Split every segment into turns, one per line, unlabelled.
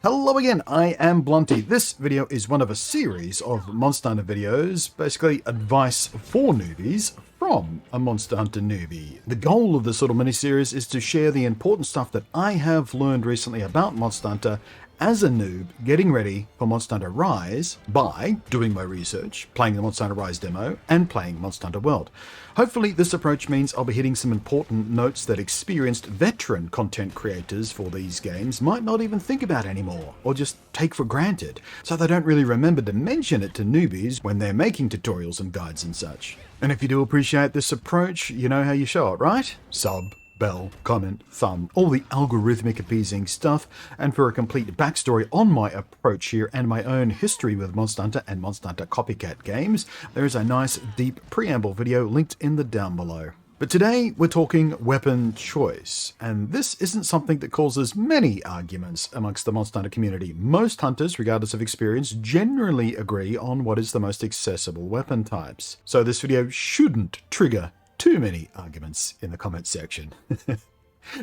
Hello again, I am Blunty. This video is one of a series of Monster Hunter videos, basically advice for newbies from a Monster Hunter newbie. The goal of this little mini-series is to share the important stuff that I have learned recently about Monster Hunter as a noob getting ready for Monster Hunter Rise by doing my research, playing the Monster Hunter Rise demo, and playing Monster Hunter World. Hopefully this approach means I'll be hitting some important notes that experienced veteran content creators for these games might not even think about anymore, or just take for granted, so they don't really remember to mention it to newbies when they're making tutorials and guides and such. And if you do appreciate this approach, you know how you show it, right? Sub, bell, comment, thumb, all the algorithmic appeasing stuff. And for a complete backstory on my approach here and my own history with Monster Hunter and Monster Hunter copycat games, there is a nice deep preamble video linked in the down below. But today we're talking weapon choice, and this isn't something that causes many arguments amongst the Monster Hunter community. Most hunters, regardless of experience, generally agree on what is the most accessible weapon types. So this video shouldn't trigger too many arguments in the comment section.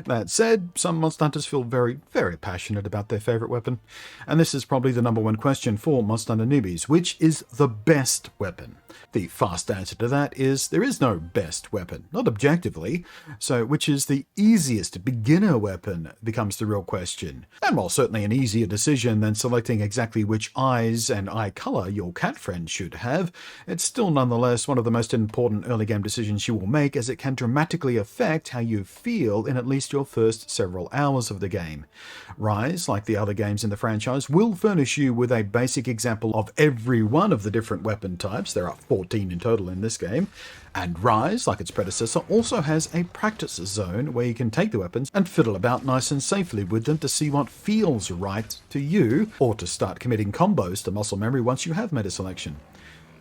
That said, some Monster Hunters feel very, very passionate about their favorite weapon, and this is probably the number one question for Monster Hunter newbies: which is the best weapon? The fast answer to that is there is no best weapon, not objectively, so which is the easiest beginner weapon becomes the real question. And while certainly an easier decision than selecting exactly which eyes and eye color your cat friend should have, it's still nonetheless one of the most important early game decisions you will make, as it can dramatically affect how you feel in at least your first several hours of the game. Rise, like the other games in the franchise, will furnish you with a basic example of every one of the different weapon types. There are 14 in total in this game. And Rise, like its predecessor, also has a practice zone where you can take the weapons and fiddle about nice and safely with them to see what feels right to you, or to start committing combos to muscle memory once you have made a selection.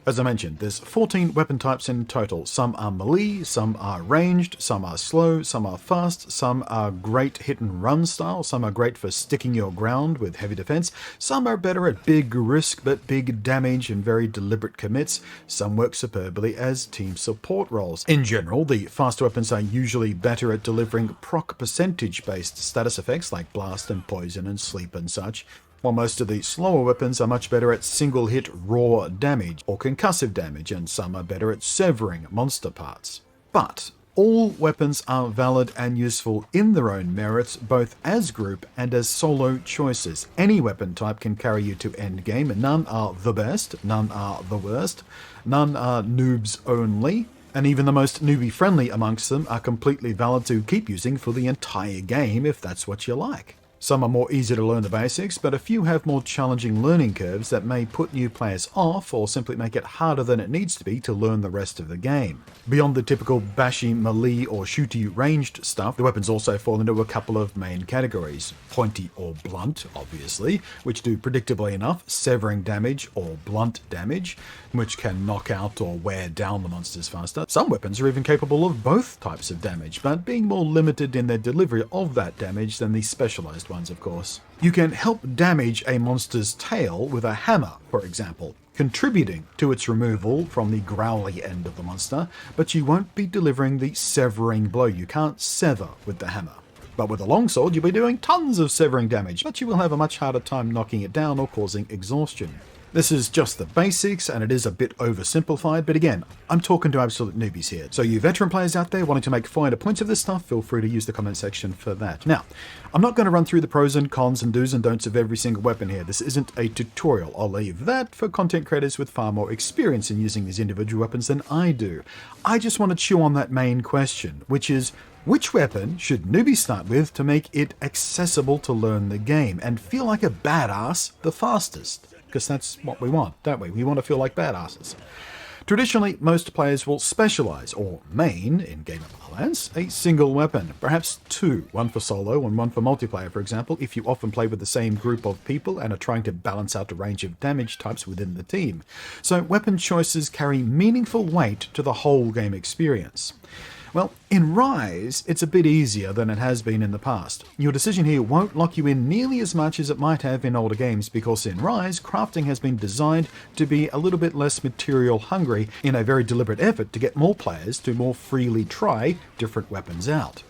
As I mentioned, there's 14 weapon types in total. Some are melee, some are ranged, some are slow, some are fast, some are great hit and run style, some are great for sticking your ground with heavy defense, some are better at big risk but big damage and very deliberate commits, some work superbly as team support roles. In general, the fast weapons are usually better at delivering proc percentage based status effects like blast and poison and sleep and such, while most of the slower weapons are much better at single-hit raw damage or concussive damage, and some are better at severing monster parts. But all weapons are valid and useful in their own merits, both as group and as solo choices. Any weapon type can carry you to endgame, and none are the best, none are the worst, none are noobs only, and even the most newbie-friendly amongst them are completely valid to keep using for the entire game if that's what you like. Some are more easy to learn the basics, but a few have more challenging learning curves that may put new players off or simply make it harder than it needs to be to learn the rest of the game. Beyond the typical bashy, melee or shooty ranged stuff, the weapons also fall into a couple of main categories. Pointy or blunt, obviously, which do predictably enough severing damage or blunt damage, which can knock out or wear down the monsters faster. Some weapons are even capable of both types of damage, but being more limited in their delivery of that damage than the specialized ones, of course. You can help damage a monster's tail with a hammer, for example, contributing to its removal from the growly end of the monster, but you won't be delivering the severing blow. You can't sever with the hammer. But with a longsword, you'll be doing tons of severing damage, but you will have a much harder time knocking it down or causing exhaustion. This is just the basics, and it is a bit oversimplified, but again, I'm talking to absolute newbies here. So you veteran players out there wanting to make finer points of this stuff, feel free to use the comment section for that. Now, I'm not going to run through the pros and cons and do's and don'ts of every single weapon here. This isn't a tutorial. I'll leave that for content creators with far more experience in using these individual weapons than I do. I just want to chew on that main question, which is, which weapon should newbies start with to make it accessible to learn the game and feel like a badass the fastest? Because that's what we want, don't we? We want to feel like badasses. Traditionally, most players will specialize, or main, in gamer parlance, a single weapon, perhaps two, one for solo and one for multiplayer, for example, if you often play with the same group of people and are trying to balance out a range of damage types within the team. So weapon choices carry meaningful weight to the whole game experience. Well, in Rise, it's a bit easier than it has been in the past. Your decision here won't lock you in nearly as much as it might have in older games, because in Rise, crafting has been designed to be a little bit less material hungry in a very deliberate effort to get more players to more freely try different weapons out.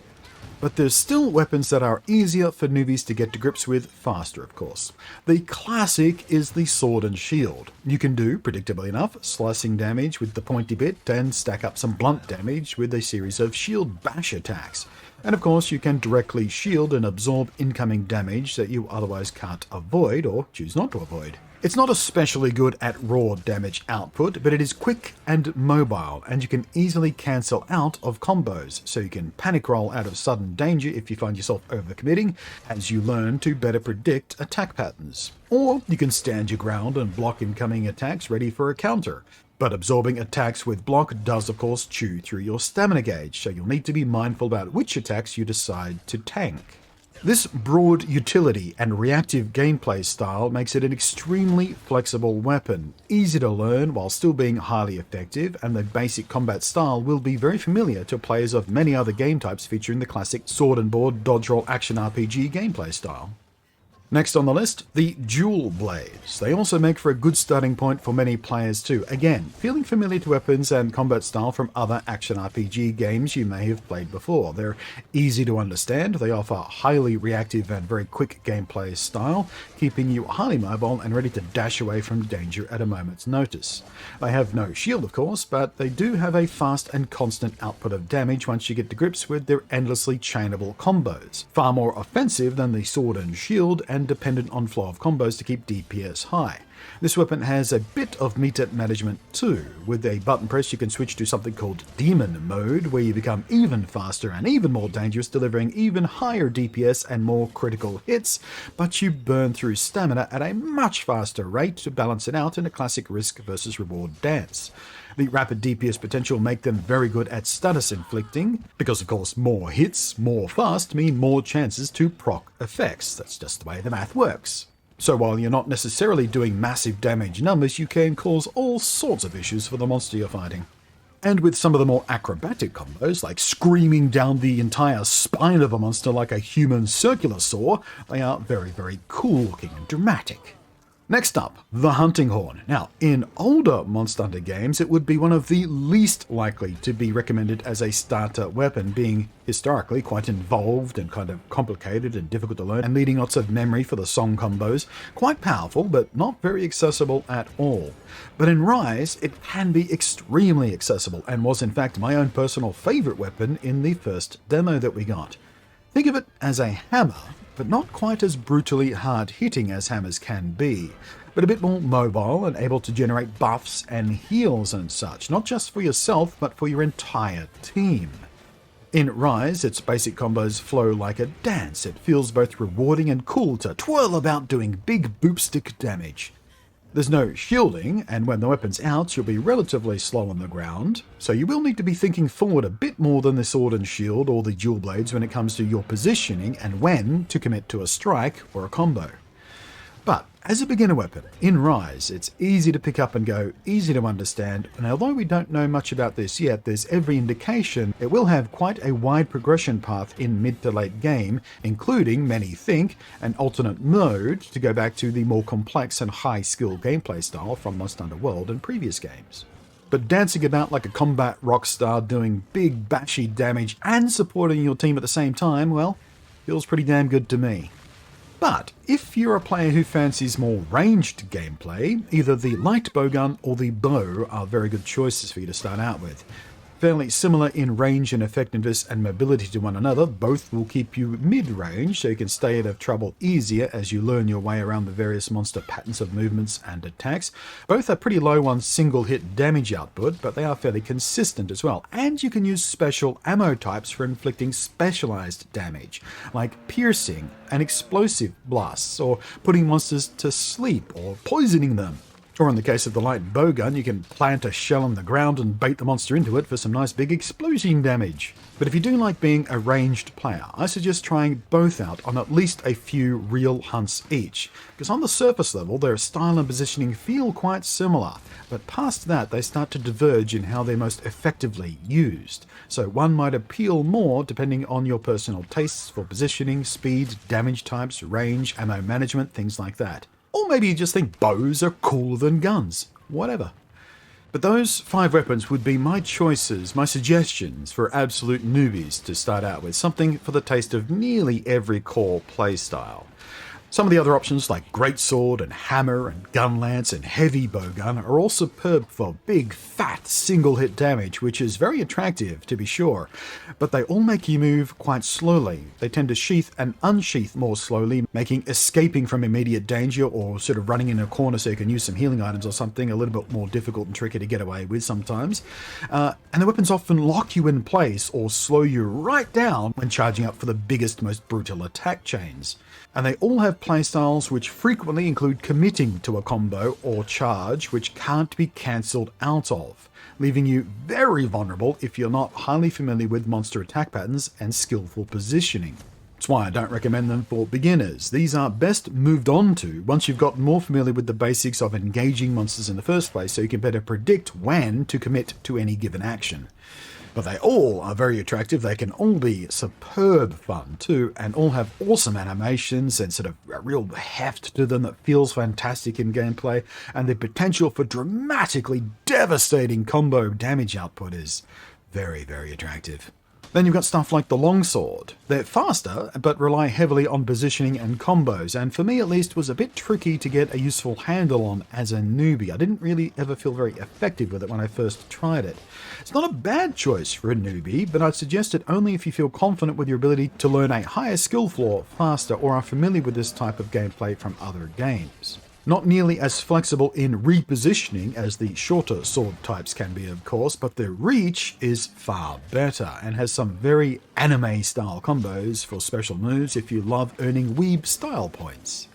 But there's still weapons that are easier for newbies to get to grips with faster, of course. The classic is the sword and shield. You can do, predictably enough, slicing damage with the pointy bit and stack up some blunt damage with a series of shield bash attacks. And of course, you can directly shield and absorb incoming damage that you otherwise can't avoid or choose not to avoid. It's not especially good at raw damage output, but it is quick and mobile, and you can easily cancel out of combos, so you can panic roll out of sudden danger if you find yourself overcommitting, as you learn to better predict attack patterns. Or you can stand your ground and block incoming attacks ready for a counter. But absorbing attacks with block does of course chew through your stamina gauge, so you'll need to be mindful about which attacks you decide to tank. This broad utility and reactive gameplay style makes it an extremely flexible weapon, easy to learn while still being highly effective, and the basic combat style will be very familiar to players of many other game types featuring the classic sword and board dodge roll action RPG gameplay style. Next on the list, the dual blades. They also make for a good starting point for many players too. Again, feeling familiar to weapons and combat style from other action RPG games you may have played before. They're easy to understand, they offer highly reactive and very quick gameplay style, keeping you highly mobile and ready to dash away from danger at a moment's notice. They have no shield of course, but they do have a fast and constant output of damage once you get to grips with their endlessly chainable combos. Far more offensive than the sword and shield, and dependent on flow of combos to keep DPS high. This weapon has a bit of meter management too. With a button press you can switch to something called Demon Mode, where you become even faster and even more dangerous, delivering even higher DPS and more critical hits, but you burn through stamina at a much faster rate to balance it out in a classic risk versus reward dance. The rapid DPS potential make them very good at status inflicting, because of course more hits, more fast, mean more chances to proc effects. That's just the way the math works. So while you're not necessarily doing massive damage numbers, you can cause all sorts of issues for the monster you're fighting. And with some of the more acrobatic combos, like screaming down the entire spine of a monster like a human circular saw, they are very, very cool looking and dramatic. Next up, the hunting horn. Now, in older Monster Hunter games, it would be one of the least likely to be recommended as a starter weapon, being historically quite involved and kind of complicated and difficult to learn, and needing lots of memory for the song combos. Quite powerful, but not very accessible at all. But in Rise, it can be extremely accessible, and was in fact my own personal favorite weapon in the first demo that we got. Think of it as a hammer, but not quite as brutally hard-hitting as hammers can be, but a bit more mobile and able to generate buffs and heals and such, not just for yourself, but for your entire team. In Rise, its basic combos flow like a dance. It feels both rewarding and cool to twirl about doing big boopstick damage. There's no shielding, and when the weapon's out, you'll be relatively slow on the ground, so you will need to be thinking forward a bit more than the sword and shield or the dual blades when it comes to your positioning and when to commit to a strike or a combo. But as a beginner weapon, in Rise, it's easy to pick up and go, easy to understand, and although we don't know much about this yet, there's every indication it will have quite a wide progression path in mid to late game, including, many think, an alternate mode to go back to the more complex and high-skill gameplay style from Monster Hunter World and previous games. But dancing about like a combat rock star doing big bashy damage and supporting your team at the same time, well, feels pretty damn good to me. But if you're a player who fancies more ranged gameplay, either the light bowgun or the bow are very good choices for you to start out with. Fairly similar in range and effectiveness and mobility to one another, both will keep you mid-range so you can stay out of trouble easier as you learn your way around the various monster patterns of movements and attacks. Both are pretty low on single hit damage output, but they are fairly consistent as well, and you can use special ammo types for inflicting specialized damage, like piercing and explosive blasts, or putting monsters to sleep or poisoning them. Or in the case of the light bowgun, you can plant a shell on the ground and bait the monster into it for some nice big explosion damage. But if you do like being a ranged player, I suggest trying both out on at least a few real hunts each, because on the surface level their style and positioning feel quite similar, but past that they start to diverge in how they're most effectively used. So one might appeal more depending on your personal tastes for positioning, speed, damage types, range, ammo management, things like that. Or maybe you just think bows are cooler than guns. Whatever. But those 5 weapons would be my choices, my suggestions for absolute newbies to start out with, something for the taste of nearly every core playstyle. Some of the other options like greatsword and hammer and gunlance and heavy bowgun are all superb for big, fat, single-hit damage, which is very attractive to be sure, but they all make you move quite slowly. They tend to sheath and unsheath more slowly, making escaping from immediate danger or sort of running in a corner so you can use some healing items or something a little bit more difficult and tricky to get away with sometimes. And the weapons often lock you in place or slow you right down when charging up for the biggest, most brutal attack chains. And they all have playstyles which frequently include committing to a combo or charge which can't be cancelled out of, leaving you very vulnerable if you're not highly familiar with monster attack patterns and skillful positioning. That's why I don't recommend them for beginners. These are best moved on to once you've gotten more familiar with the basics of engaging monsters in the first place, so you can better predict when to commit to any given action. But they all are very attractive, they can all be superb fun too, and all have awesome animations and sort of a real heft to them that feels fantastic in gameplay, and the potential for dramatically devastating combo damage output is very, very attractive. Then you've got stuff like the longsword. They're faster, but rely heavily on positioning and combos, and for me at least was a bit tricky to get a useful handle on as a newbie. I didn't really ever feel very effective with it when I first tried it. It's not a bad choice for a newbie, but I'd suggest it only if you feel confident with your ability to learn a higher skill floor faster or are familiar with this type of gameplay from other games. Not nearly as flexible in repositioning as the shorter sword types can be, of course, but their reach is far better and has some very anime-style combos for special moves if you love earning weeb style points.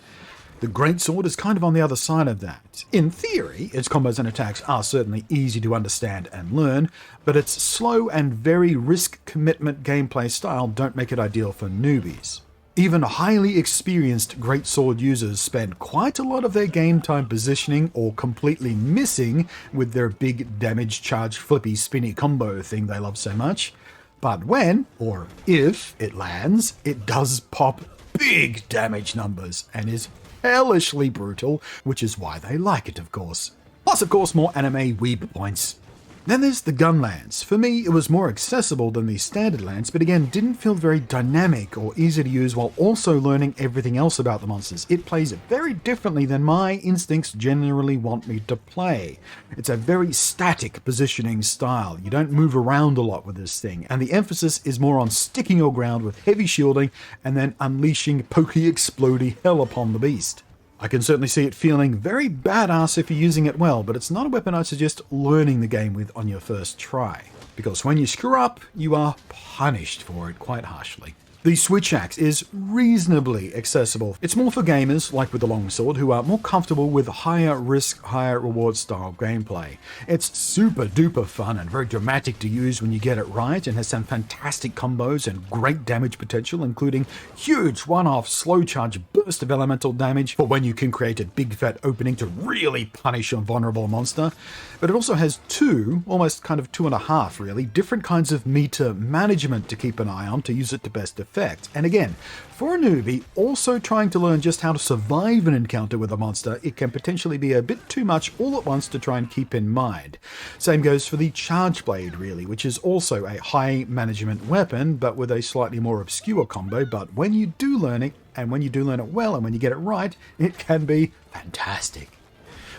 The greatsword is kind of on the other side of that. In theory, its combos and attacks are certainly easy to understand and learn, but its slow and very risk-commitment gameplay style don't make it ideal for newbies. Even highly experienced greatsword users spend quite a lot of their game time positioning or completely missing with their big damage charge flippy spinny combo thing they love so much. But when, or if, it lands, it does pop big damage numbers and is hellishly brutal, which is why they like it, of course. Plus, of course, more anime weeb points. Then there's the Gunlance. For me, it was more accessible than the standard lance, but again, didn't feel very dynamic or easy to use while also learning everything else about the monsters. It plays very differently than my instincts generally want me to play. It's a very static positioning style. You don't move around a lot with this thing, and the emphasis is more on sticking your ground with heavy shielding and then unleashing pokey explodey hell upon the beast. I can certainly see it feeling very badass if you're using it well, but it's not a weapon I'd suggest learning the game with on your first try, because when you screw up, you are punished for it quite harshly. The switch axe is reasonably accessible. It's more for gamers, like with the longsword, who are more comfortable with higher risk, higher reward style gameplay. It's super duper fun and very dramatic to use when you get it right, and has some fantastic combos and great damage potential, including huge one-off slow charge burst of elemental damage for when you can create a big fat opening to really punish a vulnerable monster. But it also has two, almost kind of 2.5 really, different kinds of meter management to keep an eye on to use it to best effect. And again, for a newbie also trying to learn just how to survive an encounter with a monster, it can potentially be a bit too much all at once to try and keep in mind. Same goes for the Charge Blade really, which is also a high management weapon, but with a slightly more obscure combo. But when you do learn it, and when you do learn it well, and when you get it right, it can be fantastic.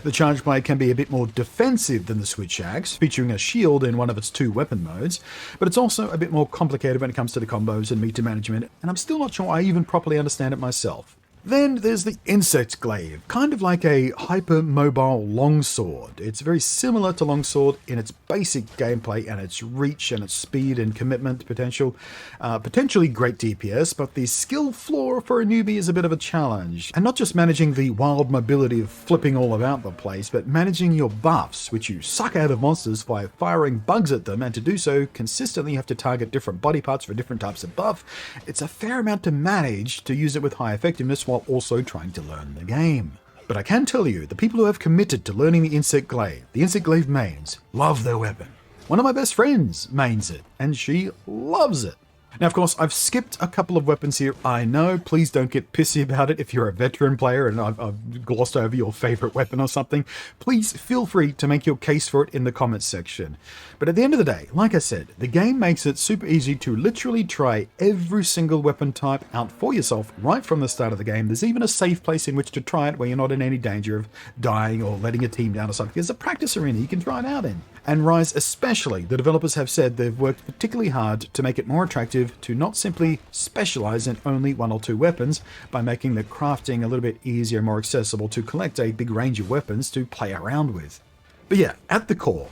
The Charge Blade can be a bit more defensive than the Switch Axe, featuring a shield in one of its 2 weapon modes, but it's also a bit more complicated when it comes to the combos and meter management, and I'm still not sure I even properly understand it myself. Then there's the Incect Glaive, kind of like a hyper-mobile longsword. It's very similar to longsword in its basic gameplay and its reach and its speed and commitment potential. Potentially great DPS, but the skill floor for a newbie is a bit of a challenge. And not just managing the wild mobility of flipping all about the place, but managing your buffs, which you suck out of monsters by firing bugs at them, and to do so consistently you have to target different body parts for different types of buff. It's a fair amount to manage to use it with high effectiveness while also trying to learn the game. But I can tell you, the people who have committed to learning the Incect Glaive mains, love their weapon. One of my best friends mains it, and she loves it. Now, of course, I've skipped a couple of weapons here. I know, please don't get pissy about it if you're a veteran player and I've glossed over your favorite weapon or something. Please feel free to make your case for it in the comments section. But at the end of the day, like I said, the game makes it super easy to literally try every single weapon type out for yourself right from the start of the game. There's even a safe place in which to try it where you're not in any danger of dying or letting a team down or something. There's a practice arena you can try it out in. And Rise especially, the developers have said they've worked particularly hard to make it more attractive to not simply specialize in only one or two weapons by making the crafting a little bit easier and more accessible to collect a big range of weapons to play around with. But yeah, at the core,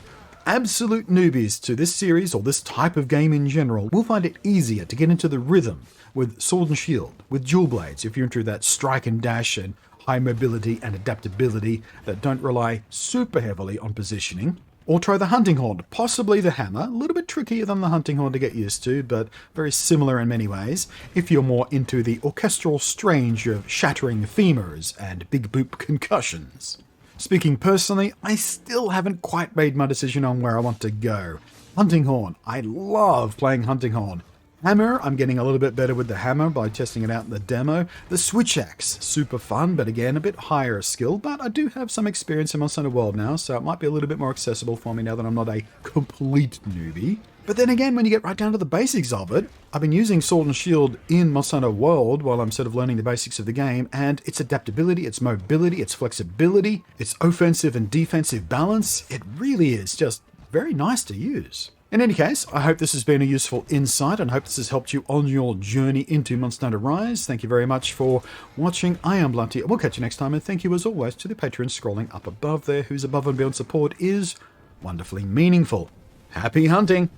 absolute newbies to this series or this type of game in general will find it easier to get into the rhythm with Sword and Shield, with dual blades if you're into that strike and dash and high mobility and adaptability that don't rely super heavily on positioning. Or try the hunting horn, possibly the hammer, a little bit trickier than the hunting horn to get used to, but very similar in many ways, if you're more into the orchestral strange of shattering femurs and big boop concussions. Speaking personally, I still haven't quite made my decision on where I want to go. Hunting horn, I love playing hunting horn. Hammer, I'm getting a little bit better with the hammer by testing it out in the demo. The switch axe, super fun, but again, a bit higher skill, but I do have some experience in Monster Hunter World now, so it might be a little bit more accessible for me now that I'm not a complete newbie. But then again, when you get right down to the basics of it, I've been using Sword and Shield in Monster Hunter World while I'm sort of learning the basics of the game, and its adaptability, its mobility, its flexibility, its offensive and defensive balance, it really is just very nice to use. In any case, I hope this has been a useful insight and I hope this has helped you on your journey into Monster Hunter Rise. Thank you very much for watching. I am Blunty. We'll catch you next time, and thank you as always to the patrons scrolling up above there whose above and beyond support is wonderfully meaningful. Happy hunting!